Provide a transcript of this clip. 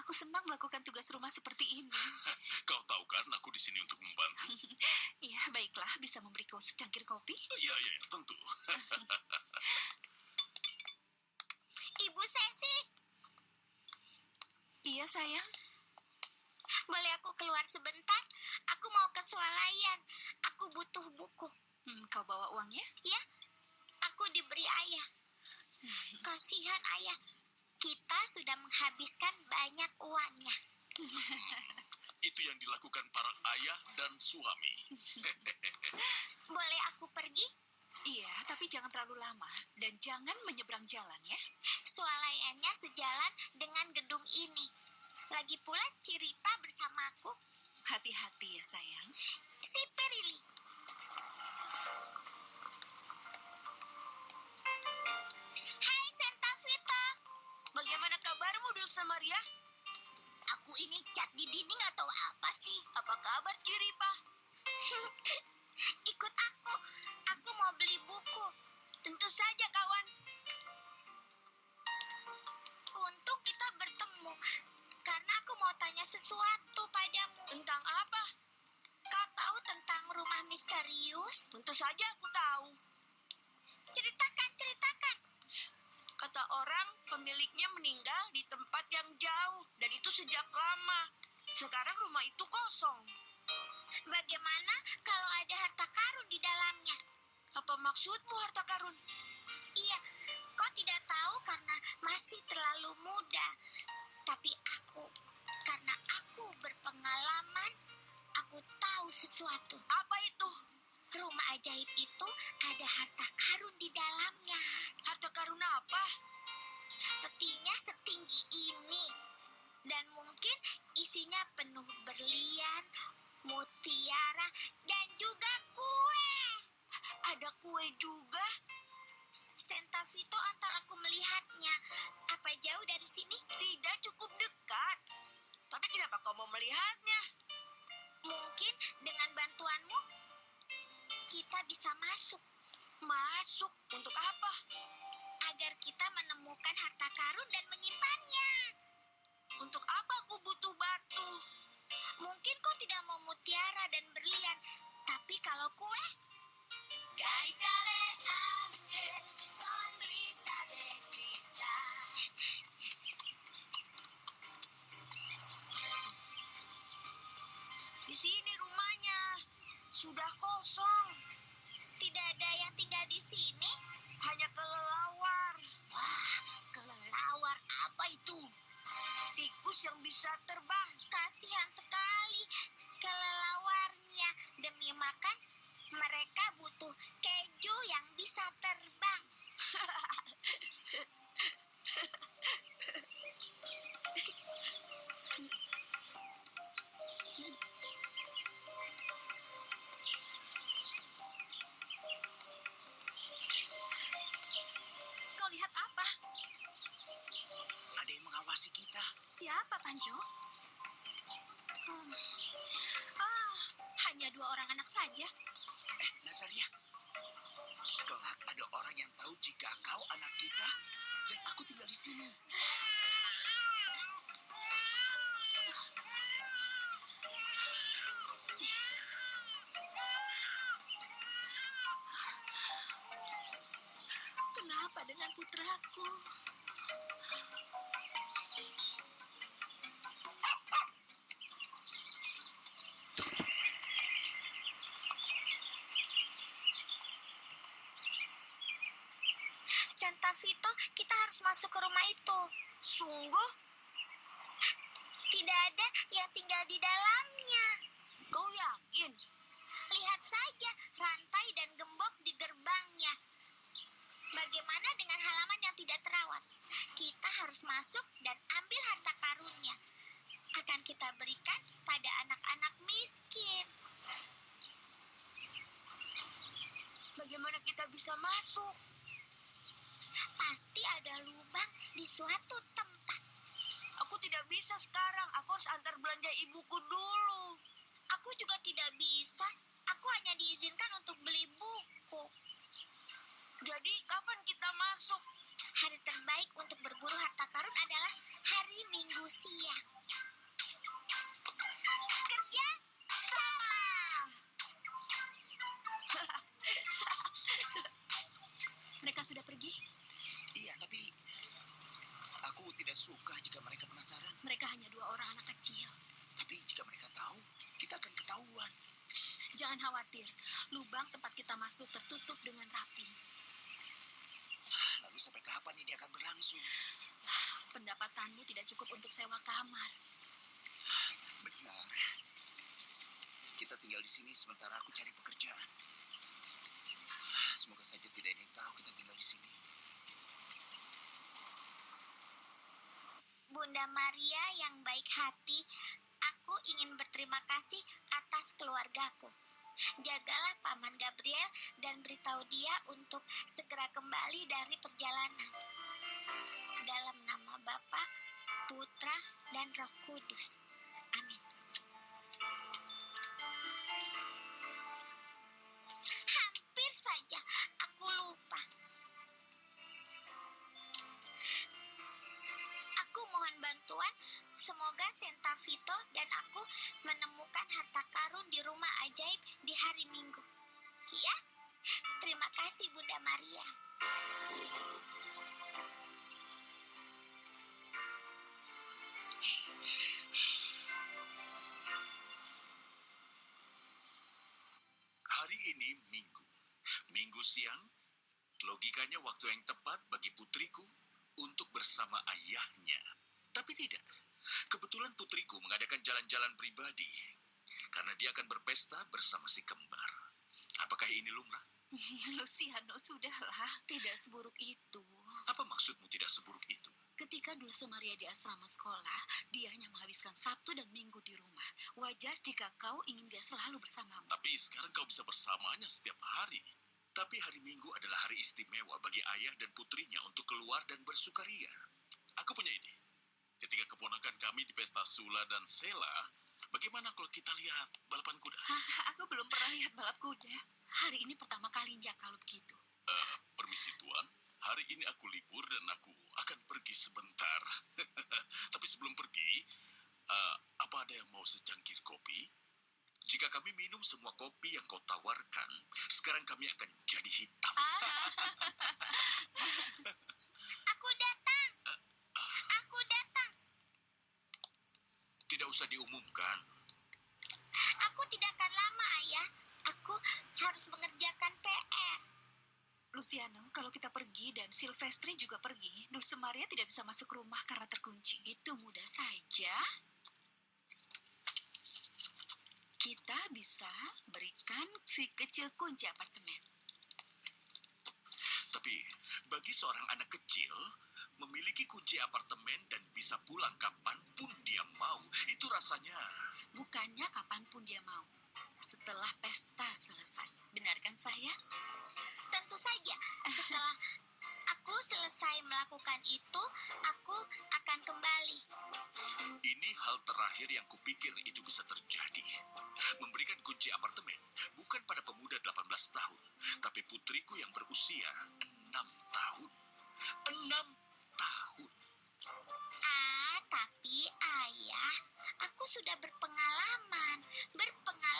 Aku senang melakukan tugas rumah seperti ini. Kau tahu kan, aku di sini untuk membantu. Ya, baiklah, bisa memberi kau secangkir kopi? Iya, tentu. Ibu Sesi, Iya, sayang. boleh aku keluar sebentar? Aku mau ke swalayan. Aku butuh buku. Kau bawa uangnya? Ya, aku diberi ayah. Kasihan ayah. Kita sudah menghabiskan banyak uangnya. Itu yang dilakukan para ayah dan suami. Boleh aku pergi? Iya, tapi jangan terlalu lama. Dan jangan menyeberang jalan, ya. Swalayannya sejalan dengan gedung ini. Lagi pula Ciripa bersamaku. Hati-hati ya, sayang. Si Perili. Hai Santa Vita. Bagaimana kabarmu, Dulce Maria? Aku ini cat di dinding atau apa sih? Apa kabar, Ciripa? Ikut aku. Aku mau beli buku. Tentu saja, kawan. Untung kita bertemu. Karena aku mau tanya sesuatu padamu. Tentang apa? Kau tahu tentang rumah misterius? Tentu saja aku tahu. Ceritakan. Kata orang, pemiliknya meninggal di tempat yang jauh. Dan itu sejak lama. Sekarang rumah itu kosong. Bagaimana kalau ada harta karun di dalamnya? Apa maksudmu, harta karun? Iya, kau tidak tahu karena masih terlalu muda. Tapi karena aku berpengalaman, aku tahu sesuatu. Apa itu? Rumah ajaib itu ada harta karun di dalamnya. Harta karun apa? Petinya setinggi ini. Dan mungkin isinya penuh berlian, mutiara, dan juga kue. Ada kue juga? Santa Vito antar aku melihatnya. Apa jauh dari sini? Tidak, cukup dekat. Tapi kenapa kau mau melihatnya? Mungkin dengan bantuanmu, kita bisa masuk. Masuk? Untuk apa? Agar kita menemukan harta karun dan menyimpannya. Untuk apa aku butuh batu? Mungkin kau tidak mau mutiara dan berlian. Tapi kalau kue... Di sini rumahnya. Sudah kosong. Tidak ada yang tinggal di sini. Hanya kelelawar. Wah, kelelawar apa itu? Tikus yang bisa terbang. Kasihan sekali kelelawarnya. Demi makan, mereka butuh keju yang bisa terbang. Kau lihat apa? Ada yang mengawasi kita. Siapa, Panjo? Hanya 2 orang anak saja. Nazaria. Kelak ada orang yang tahu jika kau anak kita dan aku tinggal di sini. Kenapa dengan putraku? Santa Vito, kita harus masuk ke rumah itu. Sungguh? Tidak ada yang tinggal di dalamnya. Kau yakin? Lihat saja rantai dan gembok di gerbangnya. Bagaimana dengan halaman yang tidak terawat? Kita harus masuk dan ambil harta karunnya. Akan kita berikan pada anak-anak miskin. Bagaimana kita bisa masuk? Pasti ada lubang di suatu tempat. Aku tidak bisa sekarang. Aku harus antar belanja ibuku dulu. Aku juga tidak bisa. Aku hanya diizinkan untuk beli buku. Jadi kapan kita masuk? Hari terbaik untuk berburu harta karun adalah hari Minggu siang. sudah pergi? Iya, tapi aku tidak suka jika mereka penasaran. Mereka hanya 2 orang anak kecil. Tapi jika mereka tahu, kita akan ketahuan. Jangan khawatir, lubang tempat kita masuk tertutup dengan rapi. Lalu sampai kapan ini akan berlangsung? Pendapatanmu tidak cukup untuk sewa kamar. Benar. Kita tinggal di sini sementara aku cari pekerjaan. Semoga saja tidak ada yang tahu kita tinggal di sini. Bunda Maria yang baik hati, aku ingin berterima kasih atas keluargaku. Jagalah Paman Gabriel dan beritahu dia untuk segera kembali dari perjalanan. Dalam nama Bapa, Putra, dan Roh Kudus. Amin. Hampir saja aku lupa. Aku mohon bantuan, semoga Santa Vito dan aku menemukan harta karun di rumah ajaib di hari Minggu. Ya, terima kasih Bunda Maria. Hari ini Minggu. Minggu siang, logikanya waktu yang tepat bagi putriku untuk bersama ayahnya. Tapi tidak. Kebetulan putriku mengadakan jalan-jalan pribadi karena dia akan berpesta bersama si kembar. Apakah ini lumrah? Luciano, sudahlah. Tidak seburuk itu. Apa maksudmu tidak seburuk itu? Ketika Dulce Maria di asrama sekolah, dia hanya menghabiskan Sabtu dan Minggu di rumah. Wajar jika kau ingin dia selalu bersamamu. Tapi sekarang kau bisa bersamanya setiap hari. Tapi hari Minggu adalah hari istimewa bagi ayah dan putrinya untuk keluar dan bersukaria. Aku punya ide. Ketika keponakan kami di pesta Sula dan Sela, bagaimana kalau kita lihat balapan kuda? Aku belum pernah lihat balap kuda. Hari ini pertama kalinya kalau begitu. Permisi Tuan, hari ini aku libur dan aku akan pergi sebentar. Tapi sebelum pergi, apa ada yang mau secangkir kopi? Jika kami minum semua kopi yang kau tawarkan, sekarang kami akan jadi hitam. Aku datang. Aku datang. Tidak usah diumumkan. Aku tidak akan lama, Ayah. Aku harus mengerjakan PR. Luciano, kalau kita pergi dan Silvestri juga pergi, Dulce Maria tidak bisa masuk rumah karena terkunci. Itu mudah saja. Kita bisa berikan si kecil kunci apartemen. Tapi bagi seorang anak kecil, memiliki kunci apartemen dan bisa pulang kapanpun dia mau, itu rasanya... Bukannya kapanpun dia mau. Setelah pesta selesai. Benarkan saya? Tentu saja, setelah aku selesai melakukan itu, aku akan kembali. Ini hal terakhir yang kupikir itu bisa terjadi. Memberikan kunci apartemen